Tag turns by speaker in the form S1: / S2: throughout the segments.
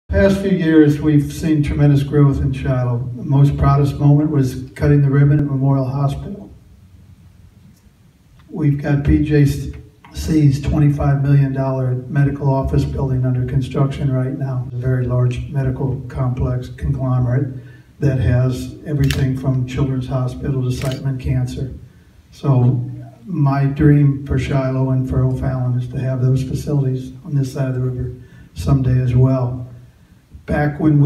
S1: Past few years, we've seen tremendous growth in Shiloh. The most proudest moment was cutting the ribbon at Memorial Hospital. We've got BJC's $25 million medical office building under construction right now. A very large medical complex conglomerate that has everything from Children's Hospital to Siteman Cancer. So my dream for Shiloh and for O'Fallon is to have those facilities on this side of the river someday as well. Back when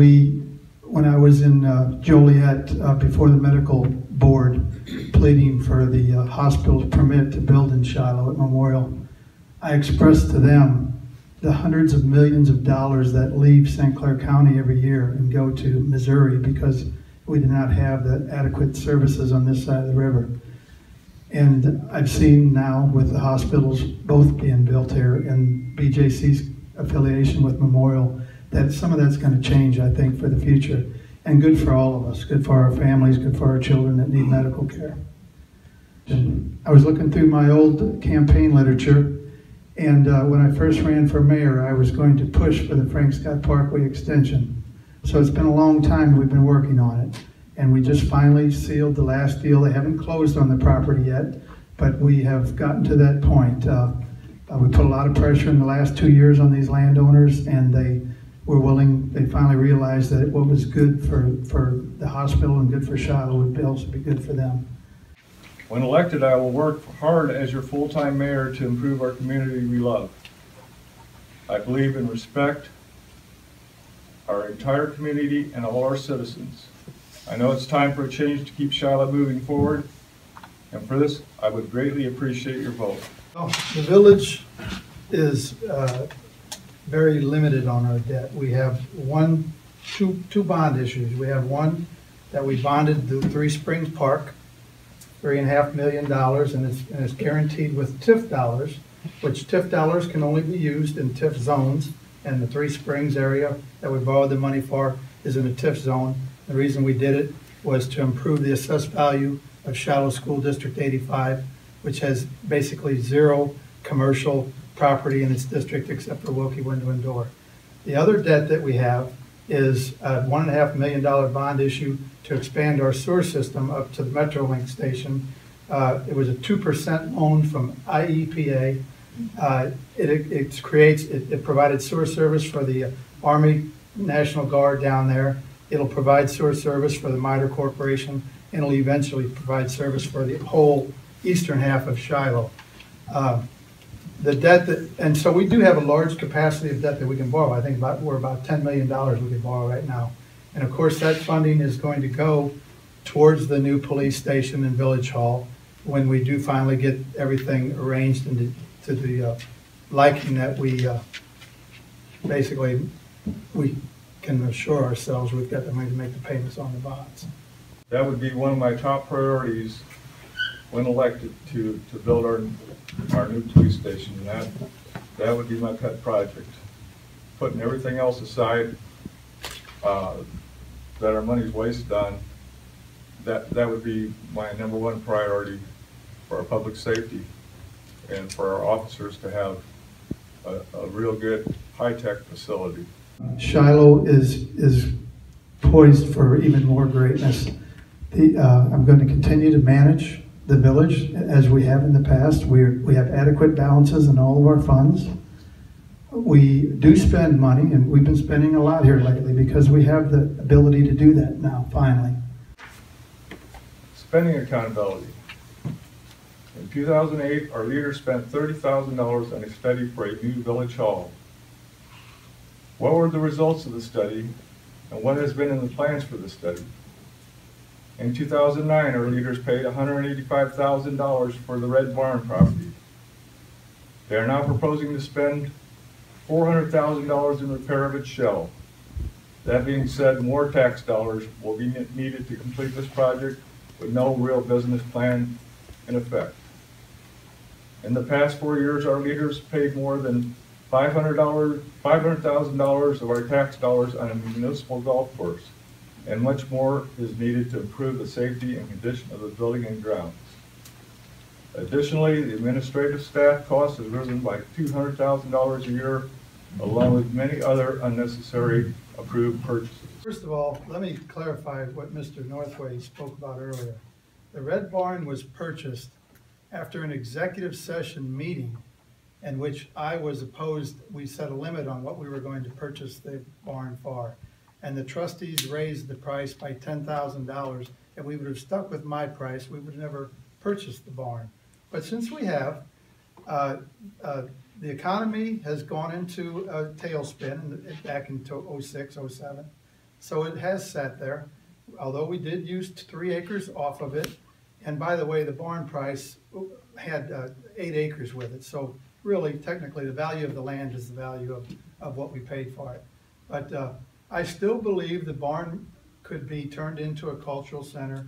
S1: I was in Joliet before the medical board pleading for the hospital's permit to build in Shiloh at Memorial, I expressed to them the hundreds of millions of dollars that leave St. Clair County every year and go to Missouri because we did not have the adequate services on this side of the river. And I've seen now with the hospitals both being built here and BJC's affiliation with Memorial that some of that's going to change, I think, for the future. And good for all of us, good for our families, good for our children that need medical care. And I was looking through my old campaign literature, and when I first ran for mayor, I was going to push for the Frank Scott Parkway extension. So it's been a long time we've been working on it. And we just finally sealed the last deal. They haven't closed on the property yet, but we have gotten to that point. We put a lot of pressure in the last 2 years on these landowners, and they finally realized that what was good for the hospital and good for Shiloh would also be good for them.
S2: When elected, I will work hard as your full-time mayor to improve our community we love. I believe in respect our entire community and all our citizens. I know it's time for a change to keep Shiloh moving forward, and for this, I would greatly appreciate your vote.
S1: The village is very limited on our debt. We have two bond issues. We have one that we bonded the Three Springs Park, $3.5 million, and it's guaranteed with TIF dollars, which TIF dollars can only be used in TIF zones, and the Three Springs area that we borrowed the money for is in a TIF zone. The reason we did it was to improve the assessed value of Shiloh School District 85, which has basically zero commercial property in its district except for Wilkie Window and Door. The other debt that we have is a $1.5 million bond issue to expand our sewer system up to the Metrolink station. It was a 2% loan from IEPA. It provided sewer service for the Army National Guard down there. It'll provide sewer service for the MITRE Corporation, and it'll eventually provide service for the whole eastern half of Shiloh. The debt and so we do have a large capacity of debt that we can borrow. I think we're about $10 million we can borrow right now. And of course that funding is going to go towards the new police station and Village Hall when we do finally get everything arranged and to the liking that we basically we can assure ourselves we've got the money to make the payments on the bonds.
S2: That would be one of my top priorities when elected to build our new police station. And that would be my pet project. Putting everything else aside that our money's wasted on, that would be my #1 priority for our public safety and for our officers to have a real good high-tech facility.
S1: Shiloh is poised for even more greatness. I'm going to continue to manage the village as we have in the past. We have adequate balances in all of our funds. We do spend money, and we've been spending a lot here lately because we have the ability to do that now, finally.
S2: Spending accountability. In 2008, our leaders spent $30,000 on a study for a new village hall. What were the results of the study, and what has been in the plans for the study? In 2009, our leaders paid $185,000 for the Red Barn property. They are now proposing to spend $400,000 in repair of its shell. That being said, more tax dollars will be needed to complete this project with no real business plan in effect. In the past 4 years, our leaders paid more than $500,000 of our tax dollars on a municipal golf course, and much more is needed to improve the safety and condition of the building and grounds. Additionally, the administrative staff cost has risen by $200,000 a year, along with many other unnecessary approved purchases.
S1: First of all, let me clarify what Mr. Northway spoke about earlier. The Red Barn was purchased after an executive session meeting in which I was opposed. We set a limit on what we were going to purchase the barn for. And the trustees raised the price by $10,000. If we would have stuck with my price, we would have never purchased the barn. But since we have, the economy has gone into a tailspin back into 06, 07. So it has sat there, although we did use 3 acres off of it. And by the way, the barn price had 8 acres with it. So really, technically, the value of the land is the value of what we paid for it. But I still believe the barn could be turned into a cultural center.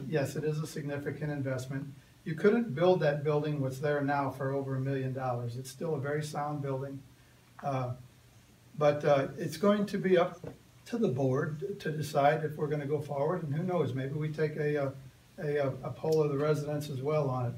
S1: Yes, it is a significant investment. You couldn't build that building what's there now for over $1 million. It's still a very sound building. But it's going to be up to the board to decide if we're going to go forward. And who knows, maybe we take a poll of the residents as well on it.